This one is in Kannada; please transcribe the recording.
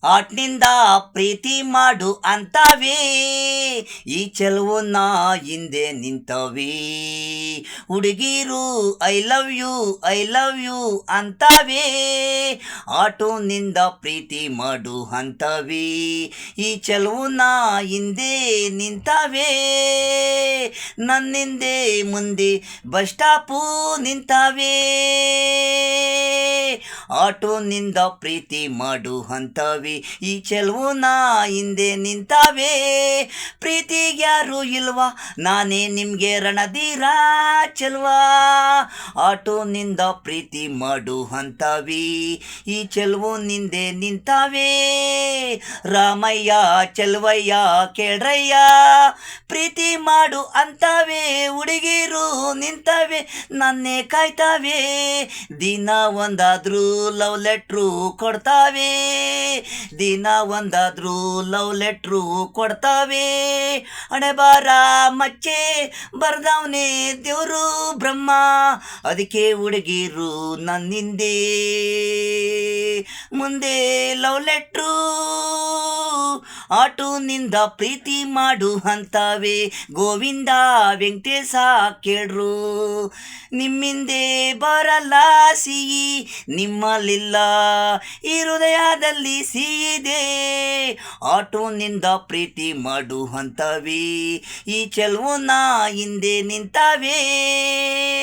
ಆಟ್ನಿಂದ ಪ್ರೀತಿ ಮಾಡು ಅಂತವೇ ಈ ಚೆಲುವನ್ನ ಹಿಂದೆ ನಿಂತವೇ ಹುಡುಗಿರು ಐ ಲವ್ ಯು ಅಂತವೇ ಆಟೋನಿಂದ ಪ್ರೀತಿ ಮಾಡು ಅಂತವೇ ಈ ಚೆಲುವನ್ನ ಹಿಂದೆ ನಿಂತವೇ ನನ್ನಿಂದೆ ಮುಂದೆ ಬಸ್ ಸ್ಟಾಪು ನಿಂತವೇ ಆಟೋನಿಂದ ಪ್ರೀತಿ ಮಾಡು ಅಂತವೇ ಈ ಚೆಲುವನ ಹಿಂದೆ ನಿಂತವೇ ಪ್ರೀತಿಗೆ ಯಾರು ಇಲ್ವಾ ನಾನೇ ನಿಮ್ಗೆ ರಣಧೀರ ಚೆಲುವಾ ಆಟೋನಿಂದ ಪ್ರೀತಿ ಮಾಡು ಅಂತವೇ ಈ ಚೆಲುವನಿಂದೆ ನಿಂತವೇ ರಾಮಯ್ಯ ಚೆಲುವಯ್ಯ ಕೇಳ್ರಯ್ಯ ಪ್ರೀತಿ ಮಾಡು ಅಂತವೇ ಹುಡುಗಿರು ನಿಂತವೇ ನನ್ನೇ ಕಾಯ್ತವೇ ದಿನ ಒಂದಾದ್ರೂ ಲವ್ ಲೆಟ್ರು ಕೊಡ್ತಾವೆ ದಿನ ಒಂದಾದ್ರೂ ಲವ್ ಲೆಟ್ರು ಕೊಡ್ತಾವೆ ಹಣೆ ಬಾರ ಮಚ್ಚೆ ಬರ್ದವನೇ ದೇವರು ಬ್ರಹ್ಮ ಅದಕ್ಕೆ ಹುಡುಗಿರು ನನ್ನಿಂದೆ ಮುಂದೆ ಲವ್ ಲೆಟ್ರು ಆಟೋನಿಂದ ಪ್ರೀತಿ ಮಾಡು ಅಂತವೇ ಗೋವಿಂದ ವೆಂಕಟೇಶ ಕೇಳ್ರು ನಿಮ್ಮಿಂದೆ ಬರಲ್ಲ ಸಿಹಿ ನಿಮ್ಮಲ್ಲಿಲ್ಲ ಈ ಹೃದಯದಲ್ಲಿ ಸಿಹಿದೆ ಆಟೋನಿಂದ ಪ್ರೀತಿ ಮಾಡು ಅಂತವೇ ಈ ಚೆಲುವನ ಹಿಂದೆ ನಿಂತವೇ